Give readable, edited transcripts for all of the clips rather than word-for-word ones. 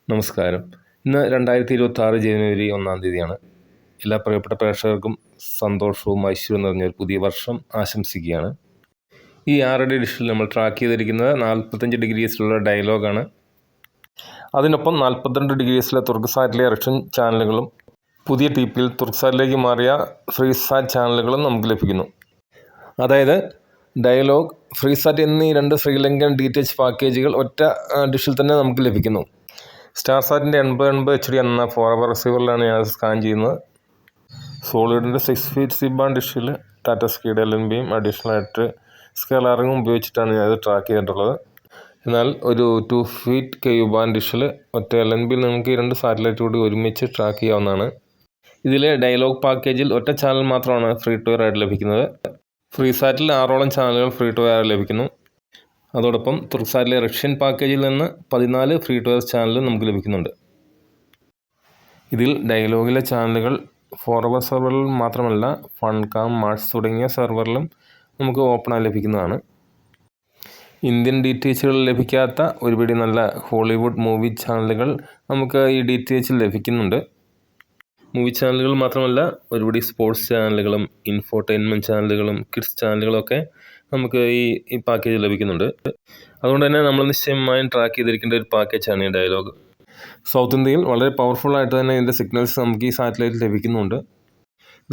നമസ്കാരം. ഇന്ന് 2026 ജനുവരി 1-ാം തീയതിയാണ്. എല്ലാ പ്രിയപ്പെട്ട പ്രേക്ഷകർക്കും സന്തോഷവും ഐശ്വര്യവും നിറഞ്ഞൊരു പുതിയ വർഷം ആശംസിക്കുകയാണ്. ഈ 6 ഡിഷിൽ നമ്മൾ ട്രാക്ക് ചെയ്തിരിക്കുന്നത് 45 ഡിഗ്രീസിലുള്ള ഡയലോഗാണ്. അതിനൊപ്പം 42 ഡിഗ്രീസിലെ തുർക്ക്സാറ്റിലെ റഷ്യൻ ചാനലുകളും പുതിയ ടിപിയിൽ തുർക്ക്സാറ്റിലേക്ക് മാറിയ ഫ്രീസാറ്റ് ചാനലുകളും നമുക്ക് ലഭിക്കുന്നു. അതായത് ഡയലോഗ്, ഫ്രീസാറ്റ് എന്നീ 2 ശ്രീലങ്കൻ DTH പാക്കേജുകൾ ഒറ്റ ഡിഷിൽ തന്നെ നമുക്ക് ലഭിക്കുന്നു. സ്റ്റാർസാറ്റിൻ്റെ 8080 HD എന്ന ഫോർഎവർ റിസീവറിലാണ് ഞാൻ സ്കാൻ ചെയ്യുന്നത്. സോളിഡിൻ്റെ 6 ഫീറ്റ് C-ബാൻഡ് ഡിഷിൽ ടാറ്റ സ്കൈയുടെ LNBയും അഡീഷണൽ ആയിട്ട് സ്കെലാറിങ്ങും ഉപയോഗിച്ചിട്ടാണ് ഞാനത് ട്രാക്ക് ചെയ്തിട്ടുള്ളത്. എന്നാൽ ഒരു 2 ഫീറ്റ് Ku-ബാൻഡ് ഡിഷിൽ ഒറ്റ LNBയിൽ നമുക്ക് ഈ 2 സാറ്റലൈറ്റ് കൂടി ഒരുമിച്ച് ട്രാക്ക് ചെയ്യാവുന്നതാണ്. ഇതിലെ ഡയലോഗ് പാക്കേജിൽ ഒറ്റ ചാനൽ മാത്രമാണ് ഫ്രീ ടു എയർ ആയിട്ട് ലഭിക്കുന്നത്. ഫ്രീസാറ്റിൽ 6ഓളം ചാനലുകൾ ഫ്രീ ടു എയർ ലഭിക്കുന്നു. അതോടൊപ്പം തുർക്ക്സാറ്റിലെ റഷ്യൻ പാക്കേജിൽ നിന്ന് 14 ഫ്രീ ടു എയർ ചാനലും നമുക്ക് ലഭിക്കുന്നുണ്ട്. ഇതിൽ ഡയലോഗിലെ ചാനലുകൾ ഫോർഎവർ സെർവറിൽ മാത്രമല്ല ഫൺകാം, മാർസ് തുടങ്ങിയ സെർവറിലും നമുക്ക് ഓപ്പണായി ലഭിക്കുന്നതാണ്. ഇന്ത്യൻ DTHകളിൽ ലഭിക്കാത്ത ഒരുപിടി നല്ല ഹോളിവുഡ് മൂവി ചാനലുകൾ നമുക്ക് ഈ DTHൽ ലഭിക്കുന്നുണ്ട്. മൂവി ചാനലുകൾ മാത്രമല്ല ഒരുപിടി സ്പോർട്സ് ചാനലുകളും ഇൻഫോർടൈൻമെൻറ്റ് ചാനലുകളും കിഡ്സ് ചാനലുകളൊക്കെ നമുക്ക് ഈ പാക്കേജ് ലഭിക്കുന്നുണ്ട്. അതുകൊണ്ട് തന്നെ നമ്മൾ നിശ്ചയമായും ട്രാക്ക് ചെയ്തിരിക്കേണ്ട ഒരു പാക്കേജാണ് ഈ ഡയലോഗ്. സൗത്ത് ഇന്ത്യയിൽ വളരെ പവർഫുള്ളായിട്ട് തന്നെ ഇതിൻ്റെ സിഗ്നൽസ് നമുക്ക് ഈ സാറ്റലൈറ്റിൽ ലഭിക്കുന്നുണ്ട്.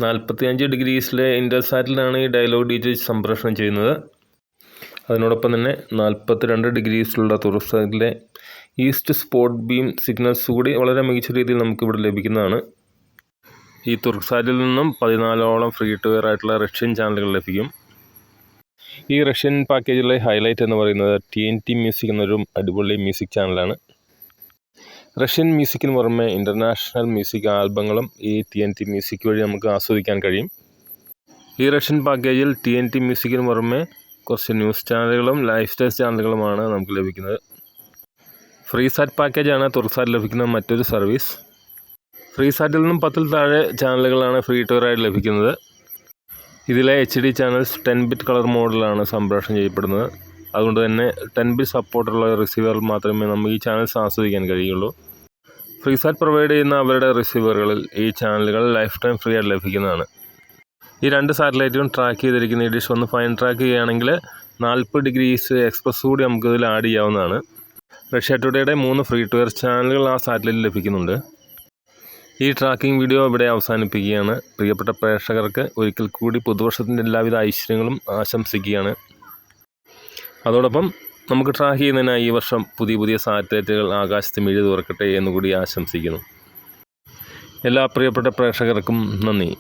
45 ഡിഗ്രീസിലെ ഇൻ്റർസാറ്റിലാണ് ഈ ഡയലോഗ് DTH സംപ്രേഷണം ചെയ്യുന്നത്. അതിനോടൊപ്പം തന്നെ 42 ഡിഗ്രീസിലുള്ള തുർക്ക്സാറ്റിലെ ഈസ്റ്റ് സ്പോട്ട് ബീം സിഗ്നൽസ് കൂടി വളരെ മികച്ച രീതിയിൽ നമുക്കിവിടെ ലഭിക്കുന്നതാണ്. ഈ തുർക്ക്സാറ്റിൽ നിന്നും 14ഓളം ഫ്രീ ടു എയർ ആയിട്ടുള്ള റഷ്യൻ ചാനലുകൾ ലഭിക്കും. ഈ റഷ്യൻ പാക്കേജിലെ ഹൈലൈറ്റ് എന്ന് പറയുന്നത് TNT മ്യൂസിക് എന്നൊരു അടിപൊളി മ്യൂസിക് ചാനലാണ്. റഷ്യൻ മ്യൂസിക്കിന് പുറമെ ഇൻ്റർനാഷണൽ മ്യൂസിക് ആൽബങ്ങളും ഈ TNT മ്യൂസിക് വഴി നമുക്ക് ആസ്വദിക്കാൻ കഴിയും. ഈ റഷ്യൻ പാക്കേജിൽ TNT മ്യൂസിക്കിന് പുറമെ കുറച്ച് ന്യൂസ് ചാനലുകളും ലൈഫ് സ്റ്റൈൽ ചാനലുകളുമാണ് നമുക്ക് ലഭിക്കുന്നത്. ഫ്രീസാറ്റ് പാക്കേജാണ് തുർക്ക്സാറ്റിൽ ലഭിക്കുന്ന മറ്റൊരു സർവീസ്. ഫ്രീസാറ്റിൽ നിന്നും 10-ൽ താഴെ ചാനലുകളാണ് ഫ്രീ ടു എയർ ആയിട്ട് ലഭിക്കുന്നത്. ഇതിലെ HD ചാനൽസ് 10 ബിറ്റ് കളർ മോഡിലാണ് സംപ്രേഷണം ചെയ്യപ്പെടുന്നത്. അതുകൊണ്ട് തന്നെ 10 ബിറ്റ് സപ്പോർട്ടുള്ള റിസീവറിൽ മാത്രമേ നമുക്ക് ഈ ചാനൽസ് ആസ്വദിക്കാൻ കഴിയുള്ളൂ. ഫ്രീസാറ്റ് പ്രൊവൈഡ് ചെയ്യുന്ന അവരുടെ റിസീവറുകളിൽ ഈ ചാനലുകൾ ലൈഫ് ടൈം ഫ്രീ ആയിട്ട് ലഭിക്കുന്നതാണ്. ഈ 2 സാറ്റലൈറ്റും ട്രാക്ക് ചെയ്തിരിക്കുന്ന ഈ ഡിഷ് ഒന്ന് ഫൈൻ ട്രാക്ക് ചെയ്യുകയാണെങ്കിൽ 40 ഡിഗ്രീസ് എക്സ്പ്രസ് കൂടി നമുക്കിതിൽ ആഡ് ചെയ്യാവുന്നതാണ്. റഷ്യ ടുഡേയുടെ 3 ഫ്രീ ടു എയർ ചാനലുകൾ ആ സാറ്റലൈറ്റിൽ ലഭിക്കുന്നുണ്ട്. ഈ ട്രാക്കിംഗ് വീഡിയോ ഇവിടെ അവസാനിപ്പിക്കുകയാണ്. പ്രിയപ്പെട്ട പ്രേക്ഷകർക്ക് ഒരിക്കൽ കൂടി പുതുവർഷത്തിൻ്റെ എല്ലാവിധ ഐശ്വര്യങ്ങളും ആശംസിക്കുകയാണ്. അതോടൊപ്പം നമുക്ക് ട്രാക്ക് ചെയ്യുന്നതിനായി ഈ വർഷം പുതിയ സാറ്റലൈറ്റുകൾ ആകാശത്ത് മിഴി തുറക്കട്ടെ എന്നുകൂടി ആശംസിക്കുന്നു. എല്ലാ പ്രിയപ്പെട്ട പ്രേക്ഷകർക്കും നന്ദി.